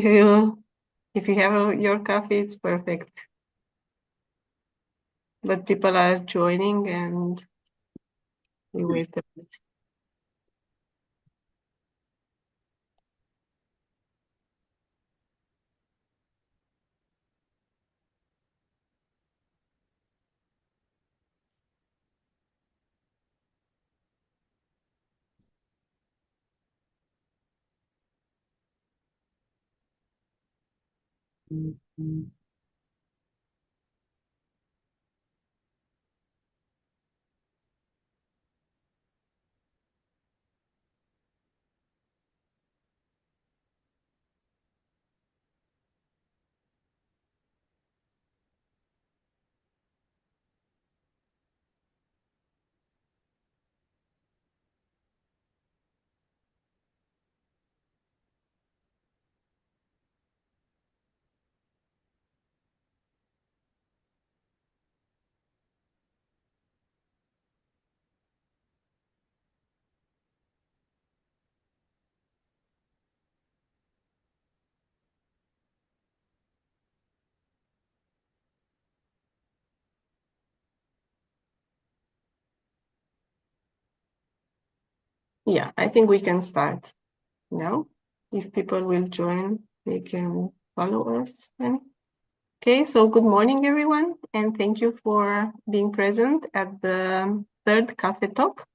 If you have your coffee, it's perfect. But people are joining and we wait a bit. Yeah, I think we can start now. If people will join, they can follow us then. Okay, so good morning, everyone, and thank you for being present at the third Café Talk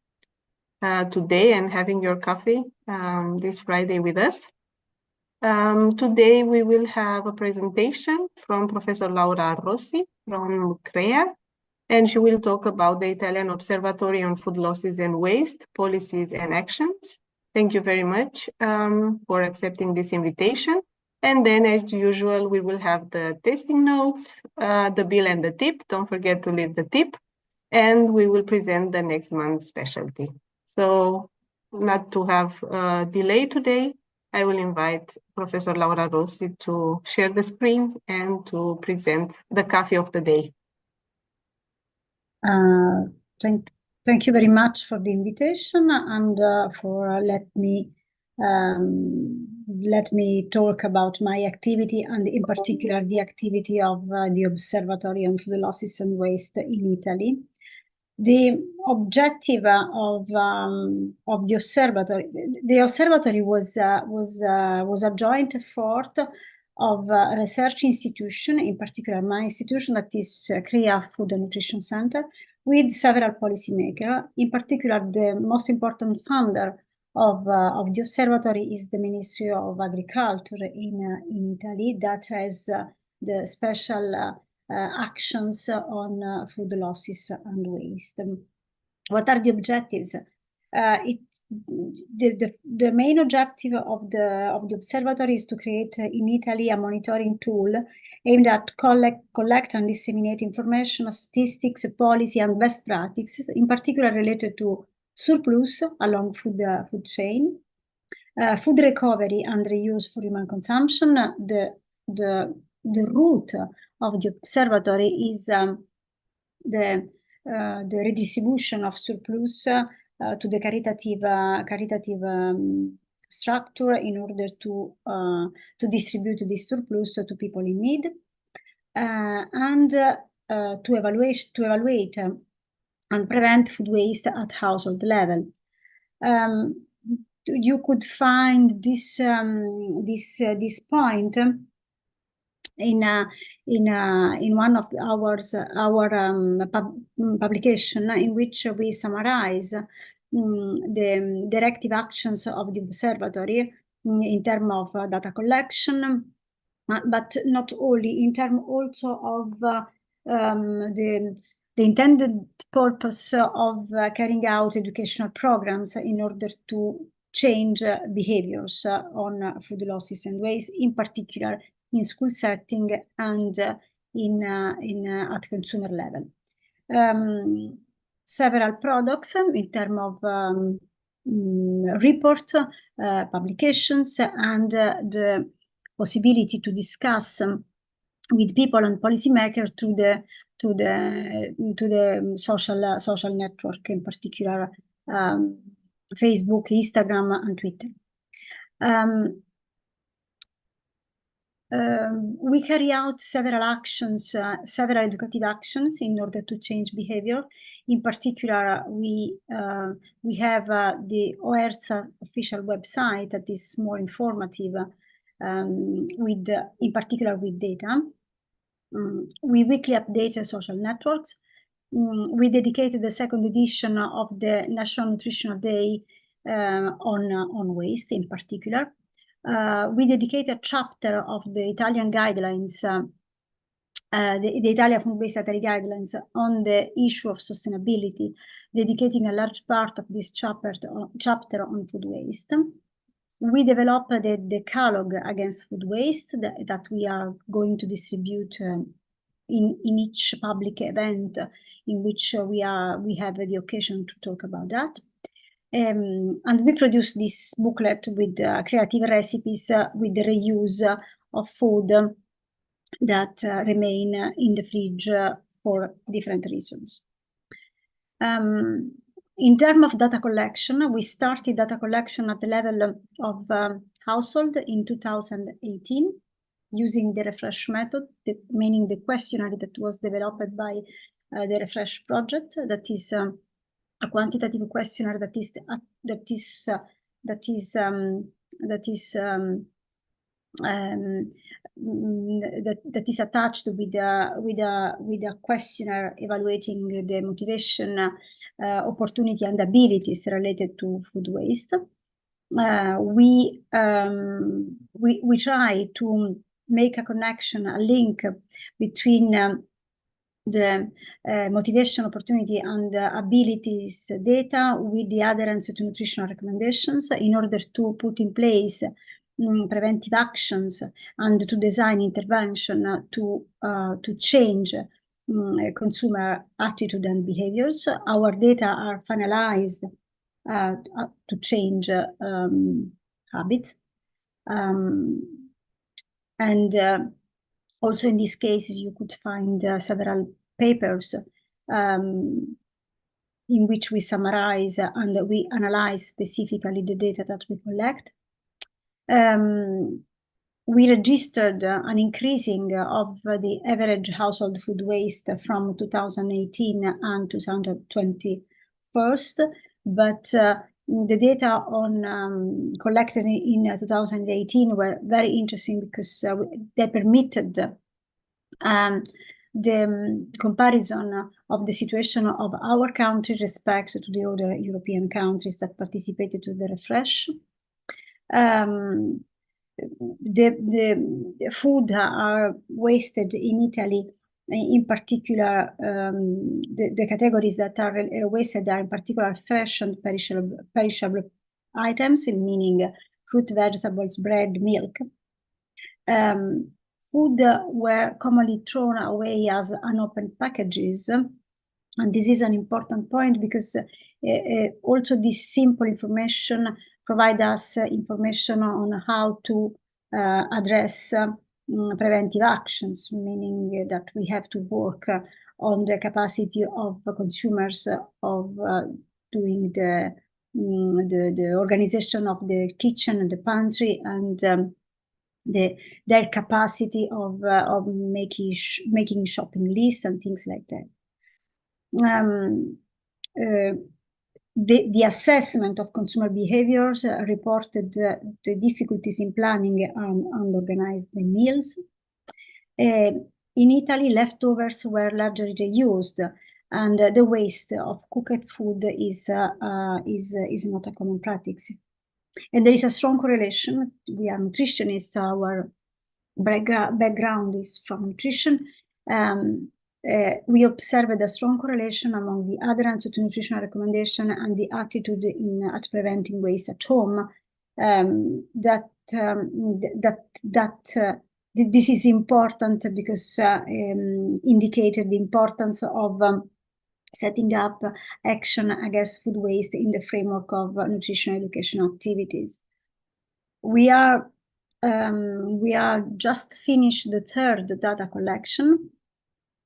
today and having your coffee this Friday with us. Today we will have a presentation from Professor Laura Rossi from CREA, and she will talk about the Italian Observatory on Food Losses and Waste, Policies and Actions. Thank you very much for accepting this invitation. And then, as usual, we will have the tasting notes, the bill and the tip. Don't forget to leave the tip. And we will present the next month's specialty. So, not to have a delay today, I will invite Professor Laura Rossi to share the screen and to present the coffee of the day. Thank you very much for the invitation and for let me talk about my activity and in particular the activity of the Observatory on Food Losses and Waste in Italy. The objective of the observatory was a joint effort of a research institution, in particular my institution, that is CREA Food and Nutrition Center, with several policymakers. In particular, the most important funder of the observatory is the Ministry of Agriculture in Italy, that has the special actions on food losses and waste. What are the objectives? The main objective of the observatory is to create in Italy a monitoring tool aimed at collect and disseminate information, statistics, policy, and best practices, in particular related to surplus along food chain, food recovery and reuse for human consumption. The root of the observatory is the redistribution of surplus to the caritative structure in order to distribute this surplus to people in need, and to evaluate and prevent food waste at household level. You could find this point in one of our publication, in which we summarize the directive actions of the observatory in terms of data collection, but not only, in terms also of the intended purpose of carrying out educational programs in order to change behaviors on food losses and waste, in particular in school setting and at consumer level. Several products in terms of report, publications, and the possibility to discuss with people and policymakers to the social network, in particular Facebook, Instagram, and Twitter. we carry out several actions, several educative actions in order to change behavior. In particular, we have the OERSA official website that is more informative, in particular with data. We weekly update social networks. We dedicated the second edition of the National Nutritional Day on waste in particular. We dedicated a chapter of the Italian guidelines, the Italian food-based dietary guidelines on the issue of sustainability, dedicating a large part of this chapter on food waste. We developed the decalogue against food waste that we are going to distribute in each public event in which we have the occasion to talk about that. And we produced this booklet with creative recipes with the reuse of food that remain in the fridge for different reasons. In terms of data collection, we started data collection at the level of household in 2018 using the refresh method, meaning the questionnaire that was developed by the refresh project. That is a quantitative questionnaire that is attached with a questionnaire evaluating the motivation, opportunity, and abilities related to food waste. We try to make a connection, a link between the motivation, opportunity, and abilities data with the adherence to nutritional recommendations in order to put in place preventive actions and to design intervention to change consumer attitude and behaviors. Our data are finalized to change habits. Also in these cases, you could find several papers in which we summarize and we analyze specifically the data that we collect. We registered an increasing of the average household food waste from 2018 and 2021, but the data on collected in 2018 were very interesting because they permitted the comparison of the situation of our country with respect to the other European countries that participated to the refresh. The food are wasted in Italy, in particular, the categories that are wasted are in particular fresh and perishable items, meaning fruit, vegetables, bread, milk. Food were commonly thrown away as unopened packages. And this is an important point because also this simple information provide us information on how to address preventive actions, meaning that we have to work on the capacity of consumers of doing the organization of the kitchen and the pantry and their capacity of making shopping lists and things like that. The assessment of consumer behaviors reported the difficulties in planning and organized meals. In Italy, leftovers were largely reused, and the waste of cooked food is not a common practice. And there is a strong correlation. We are nutritionists. Our background is from nutrition. We observed a strong correlation among the adherence to nutritional recommendation and the attitude at preventing waste at home. This is important because indicated the importance of setting up action against food waste in the framework of nutritional education activities. We are just finished the third data collection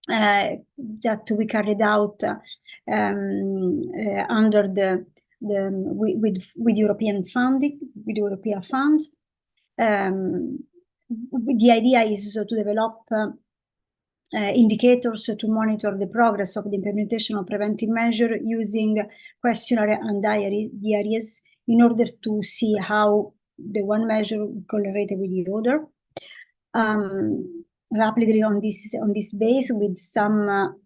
that we carried out under with European funding, with European funds. the idea is to develop indicators to monitor the progress of the implementation of preventive measure using questionnaire and diaries in order to see how the one measure correlated with the other. Rapidly on this base with some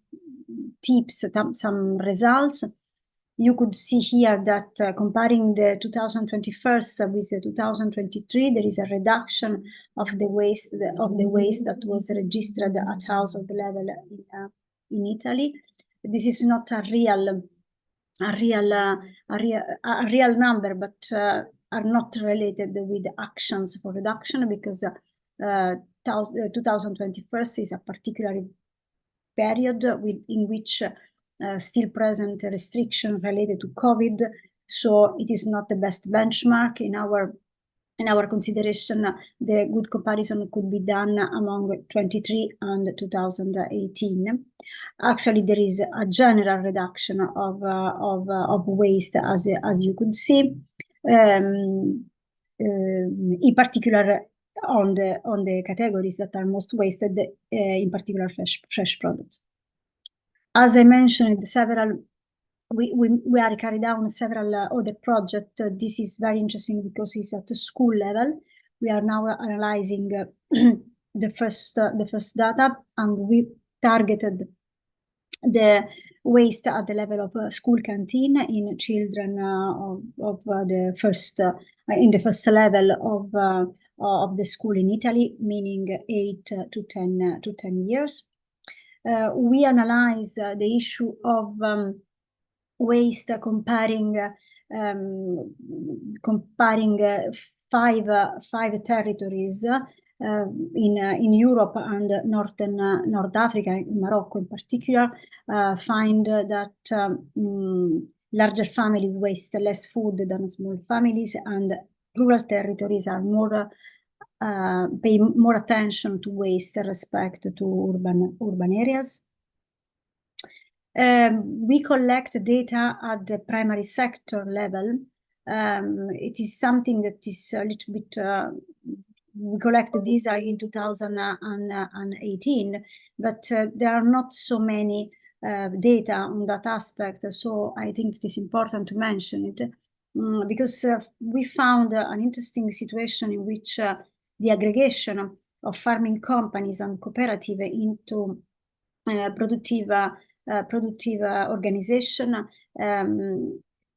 tips, some results. You could see here that comparing the 2021 with the 2023, there is a reduction of the waste that was registered at household level in Italy. This is not a real number, but are not related with actions for reduction, because 2021 is a particular period in which still present restriction related to COVID, so it is not the best benchmark. In our consideration, the good comparison could be done among 23 and 2018. Actually, there is a general reduction of waste, as you could see, in particular on the categories that are most wasted, in particular fresh products. As I mentioned, we are carried out several other projects. This is very interesting because it's at the school level. We are now analyzing the first data, and we targeted the waste at the level of school canteen in children of the first in the first level of the school in Italy, meaning 8 to 10 years. We analyze the issue of waste, comparing five territories in Europe and North Africa, in Morocco in particular. Find that larger families waste less food than small families, and rural territories are more pay more attention to waste respect to urban areas. We collect data at the primary sector level. It is something that is a little bit, we collected these in 2018, but there are not so many data on that aspect. So I think it is important to mention it, because we found an interesting situation in which the aggregation of farming companies and cooperative into productive organization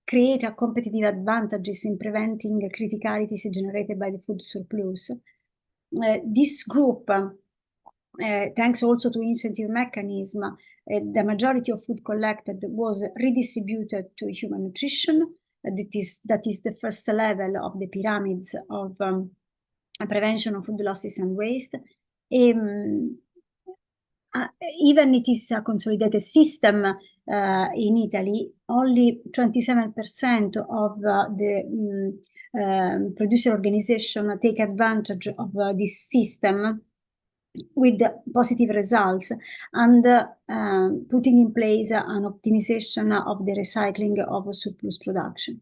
create a competitive advantages in preventing criticalities generated by the food surplus. This group, thanks also to incentive mechanism, the majority of food collected was redistributed to human nutrition. That is the first level of the pyramids of prevention of food losses and waste. Even it is a consolidated system in Italy, only 27% of the producer organization take advantage of this system with positive results, and putting in place an optimization of the recycling of surplus production.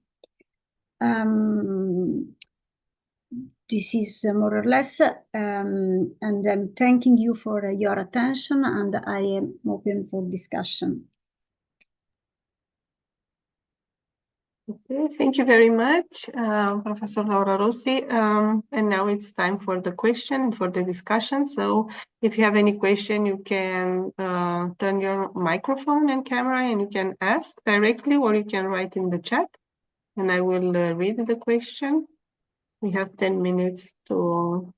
This is more or less, and I'm thanking you for your attention, and I am open for discussion. Okay, thank you very much, Professor Laura Rossi. And now it's time for the question, for the discussion. So if you have any question, you can turn your microphone and camera, and you can ask directly, or you can write in the chat, and I will read the question. We have 10 minutes to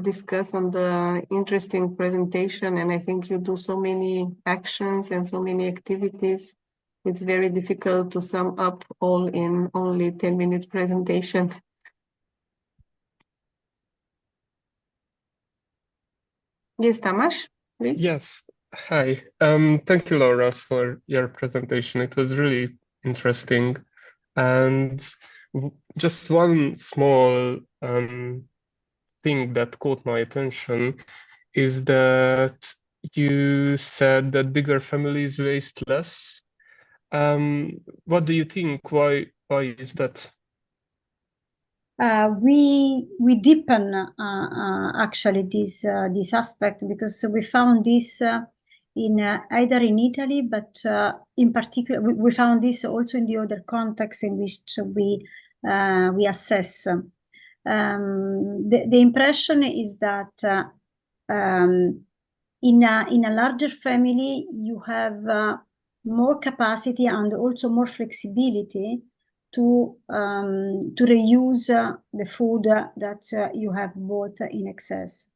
discuss on the interesting presentation, and I think you do so many actions and so many activities. It's very difficult to sum up all in only 10 minutes presentation. Yes, Tamas, please. Yes, hi. Thank you, Laura, for your presentation. It was really interesting. And just one small thing that caught my attention is that you said that bigger families waste less. What do you think? Why is that? we deepen actually this aspect, because we found this in either in Italy, but in particular we found this also in the other contexts in which we assess. The impression is that in a larger family you have more capacity and also more flexibility to reuse the food that you have bought in excess.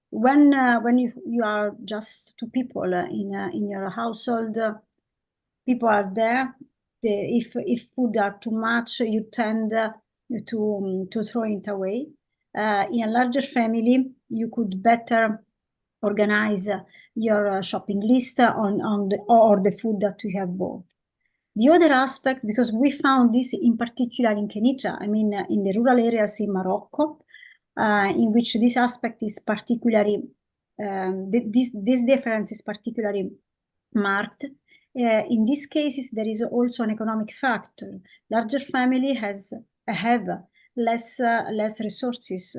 When you are just two people in your household, people are there. If food are too much, you tend to throw it away. In a larger family, you could better organize your shopping list on the food that you have bought. The other aspect, because we found this in particular in Kenitra, I mean, in the rural areas in Morocco, in which this aspect is particularly, this difference is particularly marked. In these cases, there is also an economic factor. Larger family have less resources,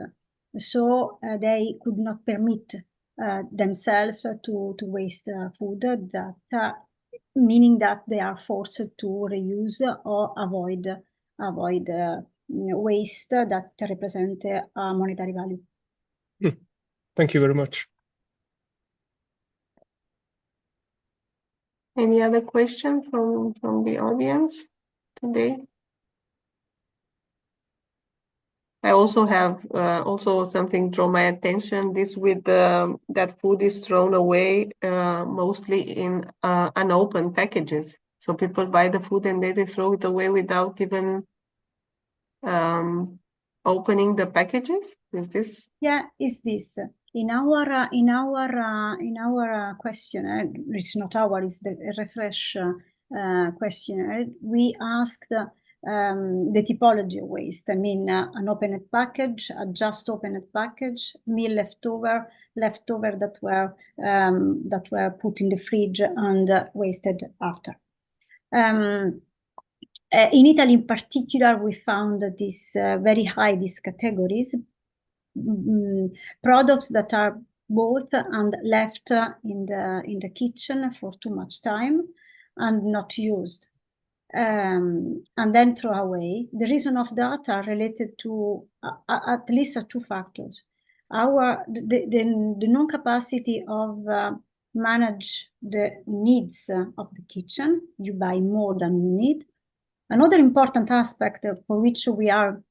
so they could not permit themselves to waste food, that meaning that they are forced to reuse or avoid waste that represent a monetary value. Thank you very much. Any other question from the audience today? I also have also something draw my attention. This with that food is thrown away mostly in unopened packages. So people buy the food and they throw it away without even opening the packages. Is this? Yeah, is this in our questionnaire? It's not our, it's the refresh questionnaire. We asked the typology of waste. I mean, an opened package, a just opened package, meal leftover that were put in the fridge and wasted after. In Italy, in particular, we found this very high, these categories, products that are bought and left in the kitchen for too much time and not used, and then throw away. The reason of that are related to at least two factors: the non-capacity of manage the needs of the kitchen. You buy more than you need. Another important aspect for which we are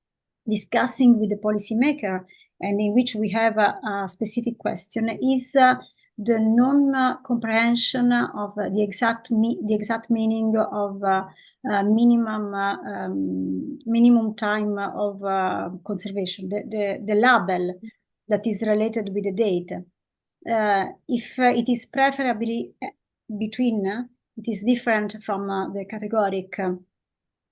discussing with the policymaker and in which we have a specific question is the non-comprehension of the exact meaning of minimum time of conservation, the label that is related with the date. If it is preferably between, it is different from the categoric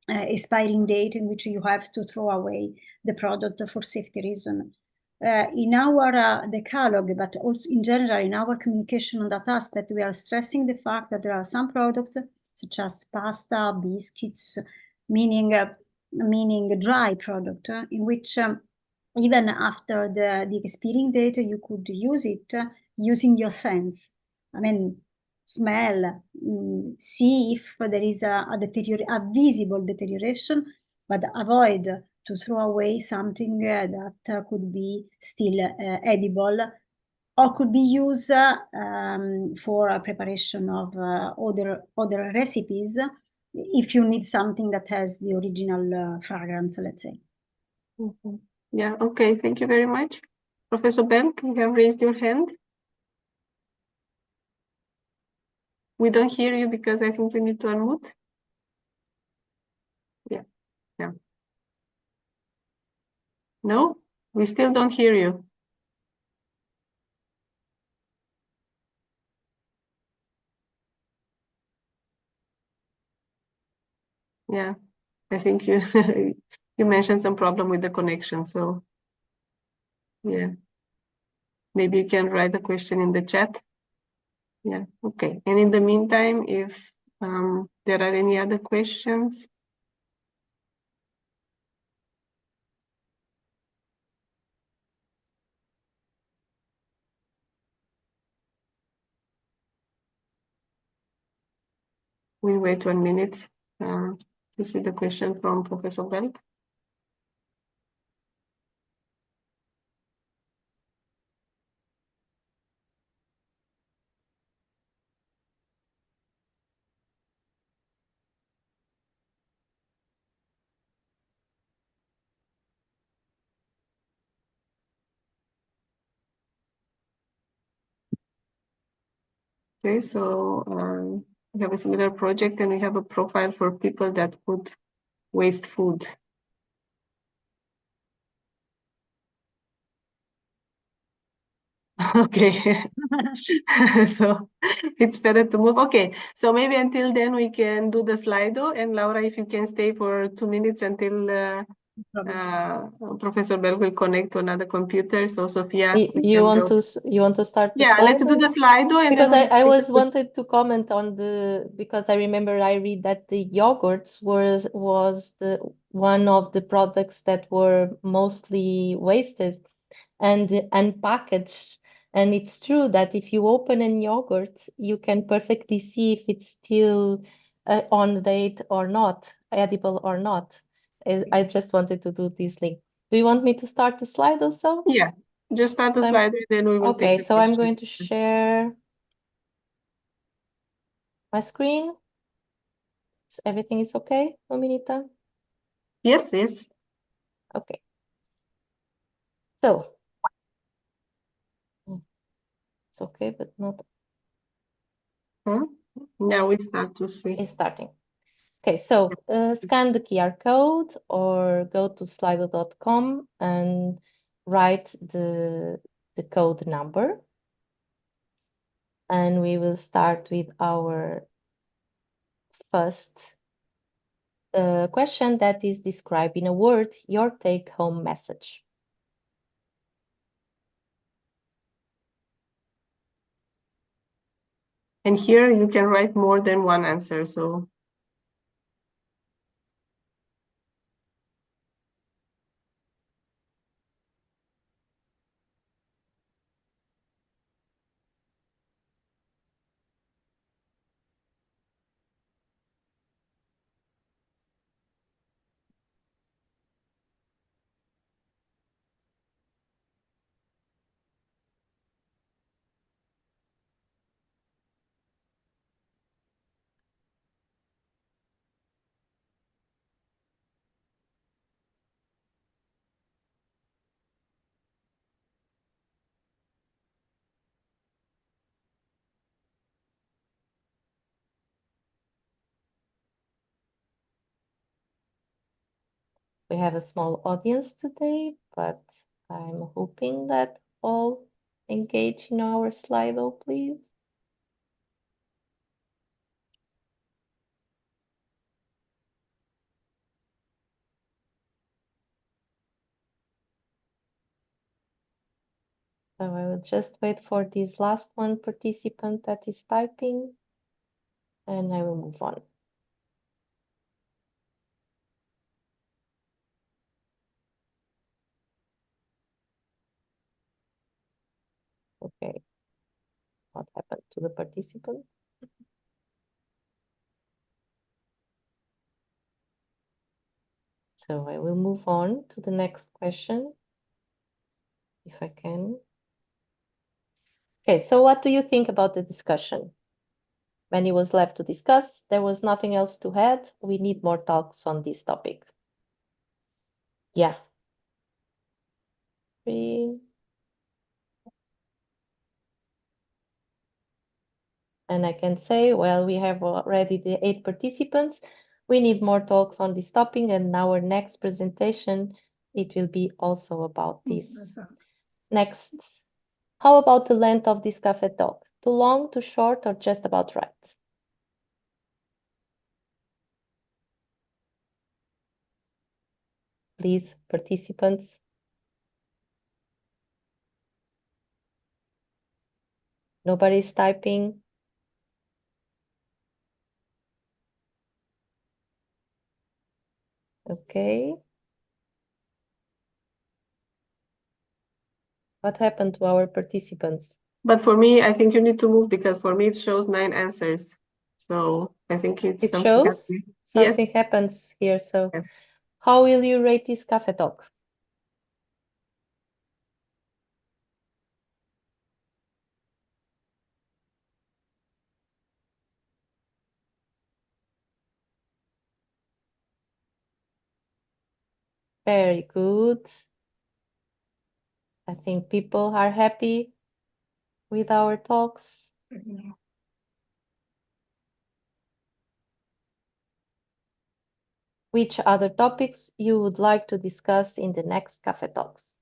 expiring date in which you have to throw away the product for safety reason. In our decalogue, but also in general in our communication on that aspect, we are stressing the fact that there are some products such as pasta, biscuits, meaning dry product, in which even after the expiring date, you could use it using your sense. I mean, smell, see if there is a visible deterioration, but avoid to throw away something that could be still edible or could be used for a preparation of other recipes if you need something that has the original fragrance, let's say. Mm-hmm. Yeah, okay, thank you very much. Professor Belk, you have raised your hand. We don't hear you because I think you need to unmute. Yeah. No, we still don't hear you. Yeah, I think you you mentioned some problem with the connection, so yeah. Maybe you can write the question in the chat. Yeah, okay. And in the meantime, if there are any other questions. we wait 1 minute to see the question from Professor Belt. Okay, so we have a similar project and we have a profile for people that would waste food. Okay, so it's better to move. Okay, so maybe until then we can do the Slido, and Laura, if you can stay for 2 minutes until Professor Bell will connect to another computer. So Sophia, we You can want go. to start the Yeah, let's do Slido? the Slido, and Because then I was wanted to comment on because I remember I read that the yogurts was the one of the products that were mostly wasted and unpackaged. And it's true that if you open a yogurt, you can perfectly see if it's still on date or not, edible or not. I just wanted to do this link. Do you want me to start the slide also? Yeah, just start the slide, and then we will take Okay, the so I'm question. going to share my screen. Everything is okay, Dominita? Yes, yes. Okay. So it's okay, but not. Now we start to see. It's starting. Okay, so scan the QR code or go to slido.com and write the code number. And we will start with our first question that is described in a word, your take-home message. And here you can write more than one answer. So We have a small audience today, but I'm hoping that all engage in our Slido, please. So I will just wait for this last one participant that is typing, and I will move on. Okay. What happened to the participant? So I will move on to the next question, if I can. Okay, so what do you think about the discussion? Many was left to discuss. There was nothing else to add. We need more talks on this topic. Yeah. 3. And I can say, well, we have already the 8 participants. We need more talks on this topic, and our next presentation, it will be also about this. Next, how about the length of this Café talk? Too long, too short, or just about right? Please, participants. Nobody's typing. Okay. What happened to our participants? but for me, I think you need to move because for me it shows 9 answers. So I think it's It something shows happening. something happens here. So Yes. how will you rate this Café Talk? Very good. I think people are happy with our talks. Which other topics you would like to discuss in the next Café Talks?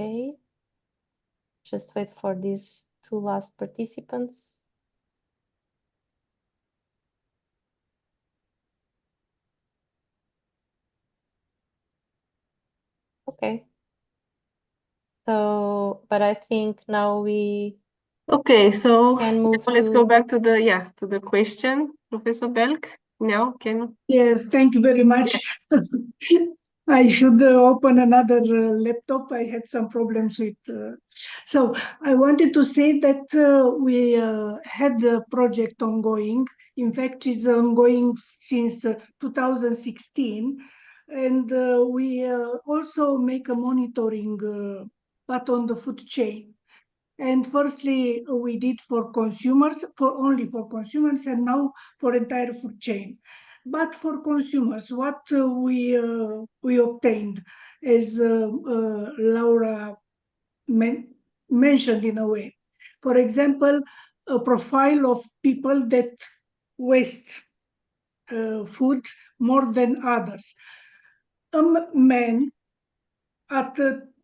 Okay. Just wait for these two last participants. Okay. So, but I think now we Okay, so can move let's to go back to the question, Professor Belk. Now can Yes, thank you very much. I should open another laptop. I had some problems with. So I wanted to say that we had the project ongoing. In fact, it's ongoing since 2016, and we also make a monitoring, but on the food chain. And firstly, we did for consumers, for only for consumers, and now for entire food chain. But for consumers, what we obtained, as Laura mentioned in a way, for example, a profile of people that waste food more than others. A man at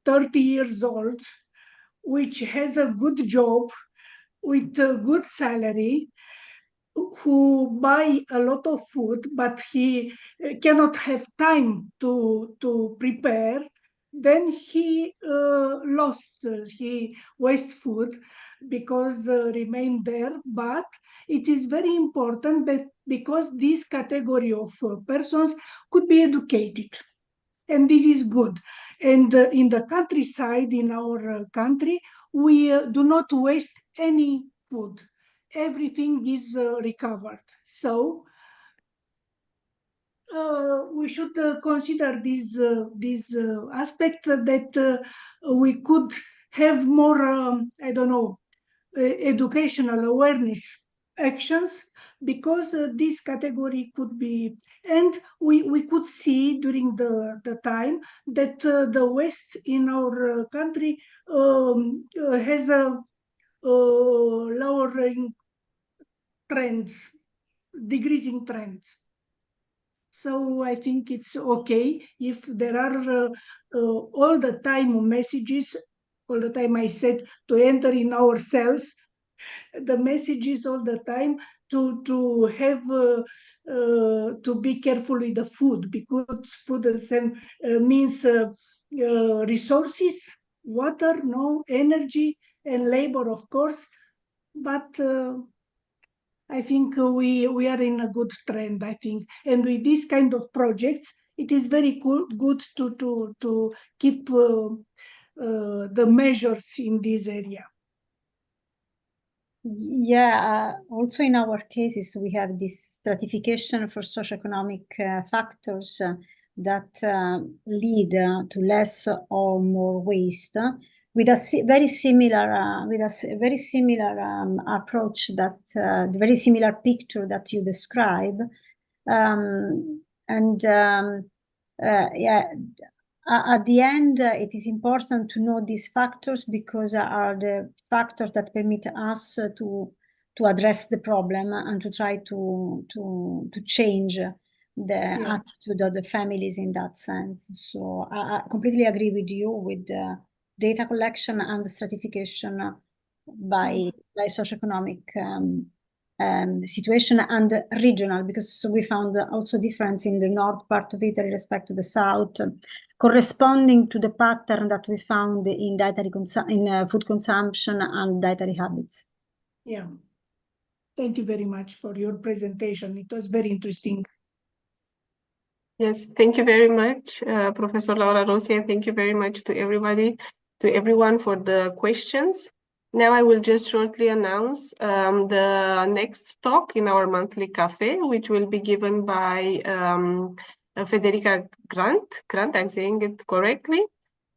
30 years old, which has a good job with a good salary, who buy a lot of food, but he cannot have time to prepare, then he he waste food because remain there. But it is very important that because this category of persons could be educated, and this is good. And in the countryside, in our country, we do not waste any food. Everything is recovered. So we should consider this aspect that we could have more, I don't know, educational awareness actions, because this category could be, and we could see during the time that the waste in our country has a lowering trends, decreasing trends. So I think it's okay if there are all the time messages, all the time I said to enter in ourselves, the messages all the time to have to be careful with the food, because food and same means resources, water, no, energy, and labor, of course. But I think we are in a good trend, I think. And with this kind of projects, it is very good to keep the measures in this area. Yeah, also in our cases, we have this stratification for socioeconomic factors that lead to less or more waste, with a very similar approach, that the very similar picture that you describe. Yeah, at the end, it is important to know these factors, because are the factors that permit us to address the problem and to try to change the attitude of the families in that sense. So I completely agree with you with data collection and stratification by socioeconomic situation and regional, because we found also difference in the north part of Italy respect to the south, corresponding to the pattern that we found in dietary food consumption and dietary habits. Yeah. Thank you very much for your presentation. It was very interesting. Yes, thank you very much, Professor Laura Rossi, and thank you very much to everyone for the questions. Now I will just shortly announce the next talk in our monthly cafe, which will be given by Federica Grant, I'm saying it correctly,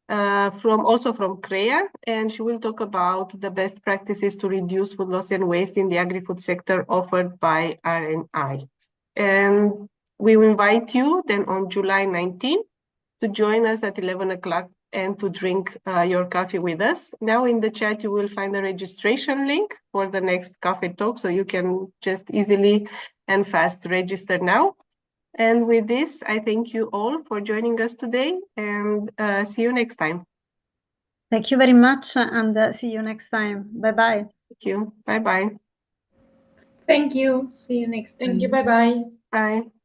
also from CREA, and she will talk about the best practices to reduce food loss and waste in the agri-food sector offered by RNI. And we invite you then on July 19 to join us at 11 o'clock and to drink your coffee with us. Now in the chat, you will find a registration link for the next cafe talk, so you can just easily and fast register now. And with this, I thank you all for joining us today, and see you next time. Thank you very much, and see you next time. Bye-bye. Thank you. Bye-bye. Thank you. See you next time. Thank you. Bye-bye. Bye.